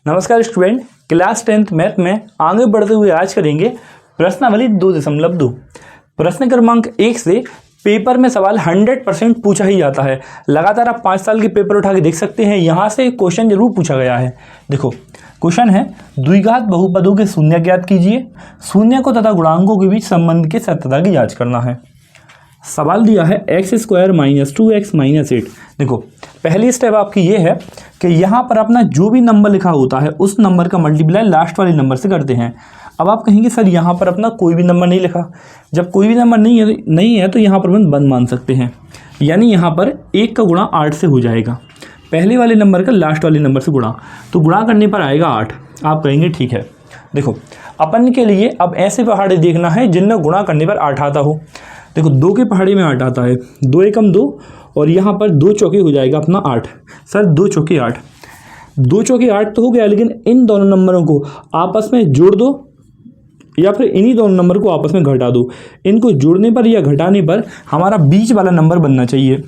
नमस्कार student, class 10th math में आगे बढ़ते हुए आज करेंगे प्रश्नावली 2.2। प्रश्न क्रमांक 1 से पेपर में सवाल 100% पूछा ही जाता है। लगातार आप 5 साल के पेपर उठा के देख सकते हैं, यहाँ से क्वेश्चन जरूर पूछा गया है। देखो क्वेश्चन है, द्विघात बहुपदों के शून्य ज्ञात कीजिए, शून्य को तथा गुणांकों के बीच संबंध की सत्यता की जांच करना है। सवाल दिया है x² - 2x - 8। देखो पहली स्टेप आपकी ये है कि यहाँ पर अपना जो भी नंबर लिखा होता है उस नंबर का मल्टीप्लाई लास्ट वाले नंबर से करते हैं। अब आप कहेंगे सर यहाँ पर अपना कोई भी नंबर नहीं लिखा। जब कोई भी नंबर नहीं है तो यहाँ पर हम बंद मान सकते हैं, यानी यहाँ पर 1 का गुणा 8 से हो जाएगा। पहले वाले नंबर का लास्ट वाले नंबर से गुणा, तो गुणा करने पर आएगा 8। आप कहेंगे ठीक है। देखो अपन के लिए अब ऐसे पहाड़े देखना है जिनमें गुणा करने पर 8 आता हो। देखो 2 के पहाड़े में 8 आता है, 2 एकम 2 और यहाँ पर 2 चौके हो जाएगा अपना 8। सर 2 चौके 8, 2 चौके 8 तो हो गया, लेकिन इन दोनों नंबरों को आपस में जोड़ दो या फिर इन्हीं दोनों नंबर को आपस में घटा दो। इनको जोड़ने पर या घटाने पर हमारा बीच वाला नंबर बनना चाहिए।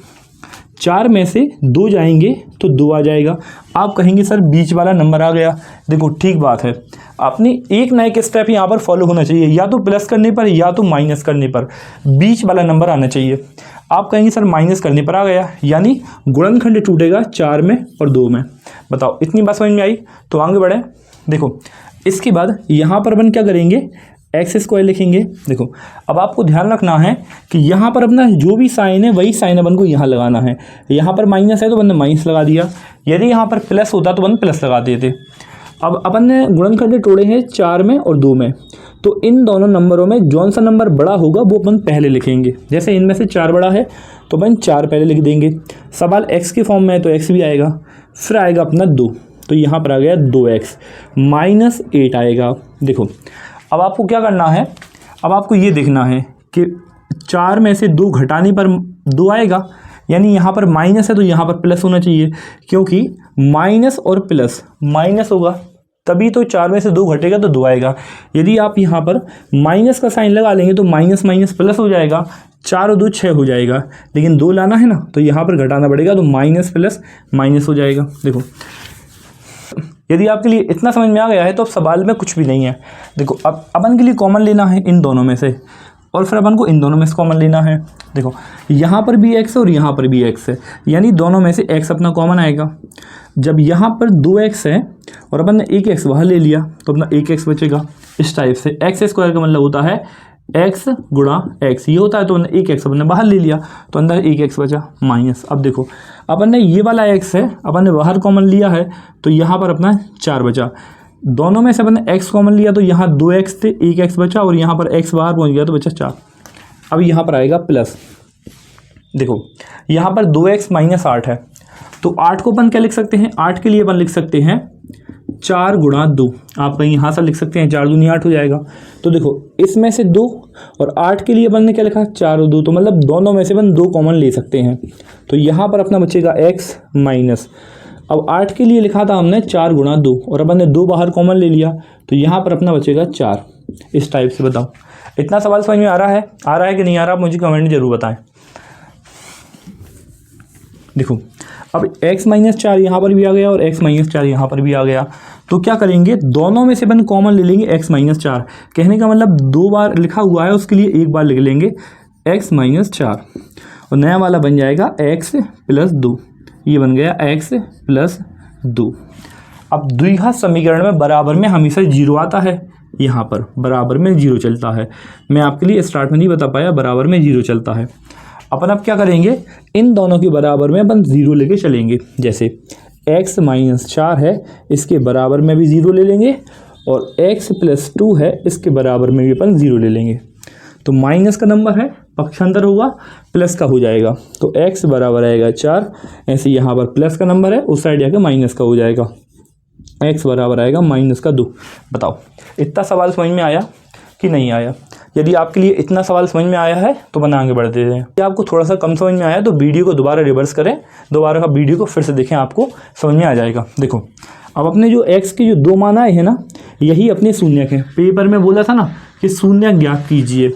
4 में से 2 जाएंगे तो 2 आ जाएगा। आप कहेंगे सर बीच वाला नंबर आ गया। देखो ठीक बात है, आपने एक ना एक स्टेप यहाँ पर फॉलो होना चाहिए, या तो प्लस करने पर या तो माइनस करने पर बीच वाला नंबर आना चाहिए। आप कहेंगे सर माइनस करने पर आ गया, यानी गुणनखंड टूटेगा 4 में और 2 में। बताओ इतनी बात समझ में आई? तो आगे बढ़े। देखो इसके बाद यहाँ पर अपन क्या करेंगे, x² लिखेंगे। देखो अब आपको ध्यान रखना है कि यहाँ पर अपना जो भी साइन है वही साइन अपन को यहाँ लगाना है। यहाँ पर माइनस है तो अपन ने माइनस लगा दिया, यदि यहाँ पर प्लस होता तो अपन प्लस लगा देते। अब अपन ने गुणनखंड तोड़े हैं 4 में और 2 में, तो इन दोनों नंबरों में जौन सा नंबर बड़ा होगा वो अपन पहले लिखेंगे। जैसे इनमें से 4 बड़ा है तो अपन 4 पहले लिख देंगे। सवाल x के फॉर्म में है तो x भी आएगा, फिर आएगा अपना 2, तो यहाँ पर आ गया 2x - 8 आएगा। देखो अब आपको क्या करना है, अब आपको ये देखना है कि 4 में से 2 घटाने पर 2 आएगा, यानी यहाँ पर माइनस है तो यहाँ पर प्लस होना चाहिए, क्योंकि माइनस और प्लस माइनस होगा तभी तो 4 में से 2 घटेगा तो 2 आएगा। यदि आप यहाँ पर माइनस का साइन लगा लेंगे तो माइनस माइनस प्लस हो जाएगा, 4 और 2 6 हो जाएगा, लेकिन 2 लाना है ना तो यहाँ पर घटाना पड़ेगा, तो माइनस प्लस माइनस हो जाएगा। देखो यदि आपके लिए इतना समझ में आ गया है तो अब सवाल में कुछ भी नहीं है। देखो अब अपन के लिए कॉमन लेना है इन दोनों में से, और फिर अपन को इन दोनों में से कॉमन लेना है। देखो यहाँ पर भी x है और यहाँ पर भी x है, यानी दोनों में से x अपना कॉमन आएगा। जब यहाँ पर 2x है और अपन ने 1x बाहर ले लिया तो अपना 1x बचेगा। इस टाइप से x² का मतलब होता है x गुणा x, ये होता है तो 1x अपन ने बाहर ले लिया तो अंदर 1x बचा माइनस। अब देखो अपन ने ये वाला x है अपन ने बाहर कॉमन लिया है तो यहाँ पर अपना 4 बचा। दोनों में से अपन ने x कॉमन लिया तो यहाँ 2x थे, 1x बचा, और यहाँ पर x बाहर पहुँच गया तो बचा 4। अब यहाँ पर आएगा प्लस। देखो यहाँ पर 2x - 8 है, तो 8 को अपन क्या लिख सकते हैं, 8 के लिए अपन लिख सकते हैं 4 गुणा 2। आप कहीं यहाँ से लिख सकते हैं 4 दूनी 8 हो जाएगा। तो देखो इसमें से 2 और 8 के लिए अपन ने क्या लिखा 4 और 2, तो मतलब दोनों में से अपन 2 कॉमन ले सकते हैं। तो यहाँ पर अपना बचेगा x माइनस, अब 8 के लिए लिखा था हमने 4 गुणा 2 और अपन ने 2 बाहर कॉमन ले लिया तो यहाँ पर अपना बचेगा 4। इस टाइप से बताओ इतना सवाल समझ में आ रहा है कि नहीं आ रहा, आप मुझे कमेंट में जरूर बताएं। देखो अब x - 4 यहाँ पर भी आ गया और x - 4 यहाँ पर भी आ गया, तो क्या करेंगे दोनों में से अपन कॉमन ले लेंगे x - 4। कहने का मतलब 2 बार लिखा हुआ है उसके लिए 1 बार लिख लेंगे x - 4, और नया वाला बन जाएगा x + 2। ये बन गया x + 2। अब द्विघात समीकरण में बराबर में हमेशा 0 आता है, यहाँ पर बराबर में 0 चलता है। मैं आपके लिए स्टार्ट में नहीं बता पाया, बराबर में 0 चलता है। अपन अब क्या करेंगे, इन दोनों के बराबर में अपन 0 लेके चलेंगे। जैसे x - 4 है इसके बराबर में भी 0 ले लेंगे, और x + 2 है इसके बराबर में भी अपन 0 ले लेंगे। तो माइनस का नंबर है, पक्षांतर होगा, प्लस का हो जाएगा, तो x बराबर आएगा 4। ऐसे यहाँ पर प्लस का नंबर है, उस साइड जाके माइनस का हो जाएगा, x बराबर आएगा -2। बताओ इतना सवाल समझ में आया कि नहीं आया? यदि आपके लिए इतना सवाल समझ में आया है तो बना आगे बढ़ते हैं। यदि आपको थोड़ा सा कम समझ में आया तो वीडियो को दोबारा रिवर्स करें, दोबारा का वीडियो को फिर से देखें, आपको समझ में आ जाएगा। देखो अब अपने जो x के जो 2 मान आए हैं ना, यही अपने शून्य के पेपर में बोला था ना कि शून्य ज्ञात कीजिए,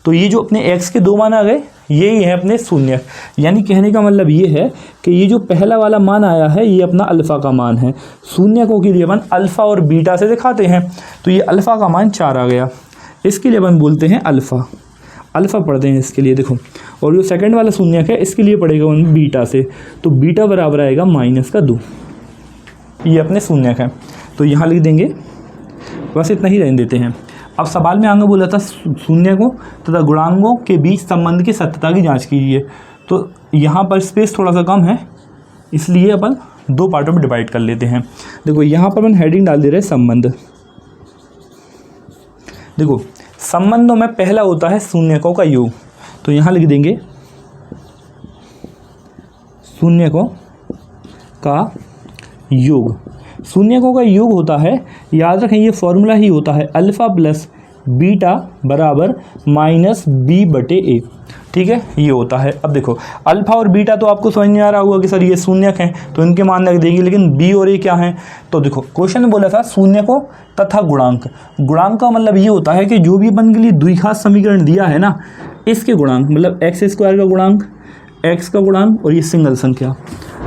तो ये जो अपने x के 2 मान आ गए यही है अपने शून्यक। यानी कहने का मतलब ये है कि ये जो पहला वाला मान आया है ये अपना अल्फ़ा का मान है। शून्यकों के लिए अपन अल्फ़ा और बीटा से दिखाते हैं। तो ये अल्फ़ा का मान 4 आ गया, इसके लिए अपन बोलते हैं अल्फ़ा। अल्फ़ा पढ़ते हैं इसके लिए, देखो। और जो सेकंड वाला शून्यक है इसके लिए पढ़ेगा अपन बीटा से। तो बीटा बराबर आएगा -2। ये अपने शून्यक है, तो यहाँ लिख देंगे। बस इतना ही रहने देते हैं। अब सवाल में आगे बोला था शून्यकों तथा गुणांकों के बीच संबंध की सत्यता की जांच कीजिए। तो यहाँ पर स्पेस थोड़ा सा कम है, इसलिए अपन 2 पार्टों में डिवाइड कर लेते हैं। देखो यहाँ पर अपन हेडिंग डाल दे रहे हैं संबंध। देखो संबंधों में पहला होता है शून्यकों का योग। तो यहाँ लिख देंगे शून्यकों का योग। शून्यकों का योग होता है, याद रखें ये फॉर्मूला ही होता है अल्फ़ा प्लस बीटा बराबर -b/a। ठीक है, ये होता है। अब देखो अल्फ़ा और बीटा तो आपको समझ में आ रहा होगा कि सर ये शून्यक हैं तो इनके मान रख देंगे, लेकिन बी और ए क्या हैं? तो देखो क्वेश्चन में बोला था शून्यकों तथा गुणांक। गुणांक का मतलब ये होता है कि जो भी अपन के लिए द्विघात समीकरण दिया है ना, इसके गुणांक, मतलब x² का गुणांक, x का गुणांक और ये सिंगल संख्या।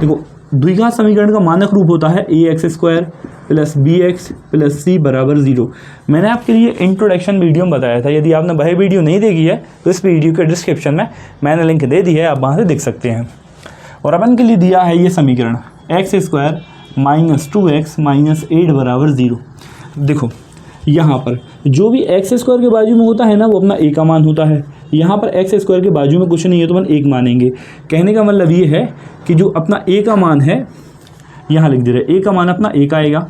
देखो द्विघात समीकरण का मानक रूप होता है ax² + bx + c = 0। मैंने आपके लिए इंट्रोडक्शन वीडियो में बताया था। यदि आपने वह वीडियो नहीं देखी है तो इस वीडियो के डिस्क्रिप्शन में मैंने लिंक दे दी है, आप वहाँ से देख सकते हैं। और अपन के लिए दिया है ये समीकरण x² - 2x - 8 = 0। देखो यहाँ पर जो भी x² के बाजू में होता है ना वो अपना a का मान होता है। यहाँ पर x² के बाजू में कुछ नहीं है तो अपन 1 मानेंगे। कहने का मतलब ये है कि जो अपना a का मान है, यहाँ लिख दे रहे a का मान अपना 1 आएगा।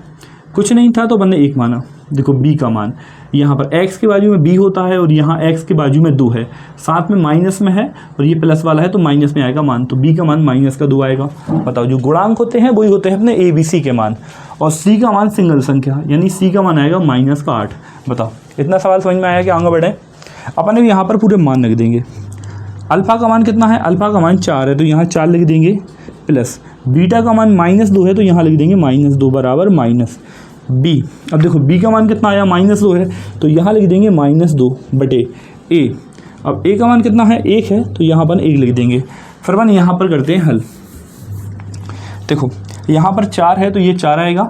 कुछ नहीं था तो अपन ने 1 माना। देखो b का मान, यहाँ पर x के बाजू में b होता है और यहाँ x के बाजू में 2 है, साथ में माइनस में है और ये प्लस वाला है तो माइनस में आएगा मान, तो b का मान -2 आएगा। बताओ जो गुणांक होते हैं वही होते हैं अपने a b c के मान, और c का मान सिंगल संख्या, यानी c का मान आएगा -8। बताओ इतना सवाल समझ में आया कि आगे बढ़े? अपन यहाँ पर पूरे मान लिख देंगे। अल्फ़ा का मान कितना है? अल्फ़ा का मान 4 है तो यहाँ 4 लिख देंगे, प्लस बीटा का मान -2 है तो यहाँ लिख देंगे -2 बराबर -b। अब देखो b का मान कितना आया? -2 है तो यहाँ लिख देंगे -2/a। अब a का मान कितना है? 1 है तो यहाँ पर 1 लिख देंगे। फिर अपन यहाँ पर करते हैं हल। देखो यहाँ पर 4 है तो ये 4 आएगा,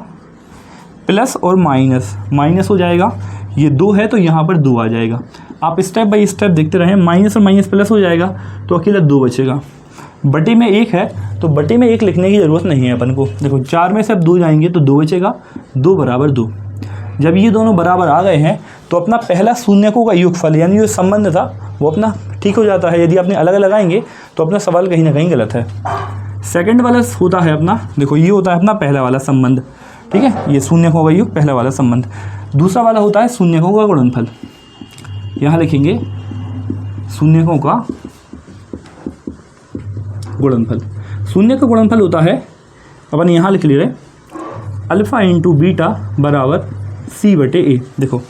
प्लस और माइनस हो जाएगा। ये 2 है तो यहाँ पर 2 आ जाएगा। आप स्टेप बाय स्टेप देखते रहें, माइनस और माइनस प्लस हो जाएगा तो अकेला 2 बचेगा। बटे में 1 है तो बटे में 1 लिखने की ज़रूरत नहीं है अपन को। देखो 4 में से अब 2 जाएंगे तो 2 बचेगा, 2 बराबर 2। जब ये दोनों बराबर आ गए हैं तो अपना पहला शून्यकों का योगफल यानी जो संबंध था वो अपना ठीक हो जाता है। यदि आपने अलग लगाएंगे तो अपना सवाल कहीं ना कहीं गलत है। सेकंड वाला होता है अपना, देखो ये होता है अपना पहला वाला संबंध, ठीक है, ये शून्यकों का योग पहला वाला संबंध। दूसरा वाला होता है शून्यकों का गुणनफल। यहाँ लिखेंगे शून्यकों का गुणनफल। शून्य का गुणनफल होता है, अपन यहाँ लिख ले रहे अल्फ़ा × बीटा बराबर c/a। देखो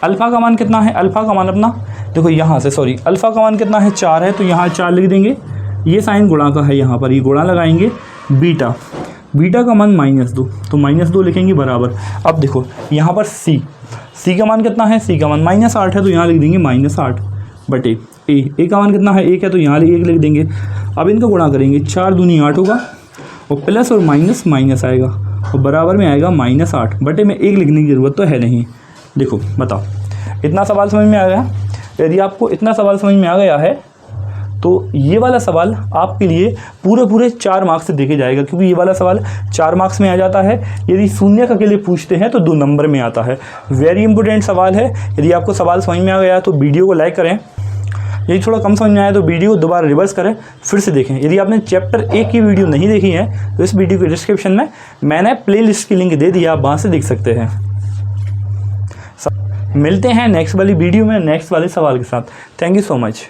अल्फ़ा का मान कितना है? अल्फ़ा का मान अपना, देखो यहाँ से अल्फ़ा का मान कितना है? 4 है तो यहाँ 4 लिख देंगे। ये साइन गुणा का है, यहाँ पर ये गुणा लगाएंगे। बीटा का मान -2 तो -2 लिखेंगे बराबर। अब देखो यहाँ पर c का मान कितना है? c का मान -8 है तो यहाँ लिख देंगे -8/a। a का मान कितना है? 1 है तो यहाँ 1 लिख देंगे। अब इनका गुणा करेंगे, 4 दूनी 8 होगा और प्लस और माइनस आएगा और बराबर में आएगा -8 बटे में 1 लिखने की ज़रूरत तो है नहीं। देखो बताओ इतना सवाल समझ में आ गया? यदि आपको इतना सवाल समझ में आ गया है तो ये वाला सवाल आपके लिए पूरे 4 मार्क्स से देखे जाएगा, क्योंकि ये वाला सवाल 4 मार्क्स में आ जाता है। यदि शून्य के लिए पूछते हैं तो 2 नंबर में आता है। वेरी इंपॉर्टेंट सवाल है। यदि आपको सवाल समझ में आ गया तो वीडियो को लाइक करें, यदि थोड़ा कम समझ में आया तो वीडियो को दोबारा रिवर्स करें, फिर से देखें। यदि आपने चैप्टर 1 की वीडियो नहीं देखी है तो इस वीडियो के डिस्क्रिप्शन में मैंने प्लेलिस्ट की लिंक दे दिया, आप वहाँ से देख सकते हैं। मिलते हैं नेक्स्ट वाली वीडियो में नेक्स्ट वाले सवाल के साथ। Thank you so much.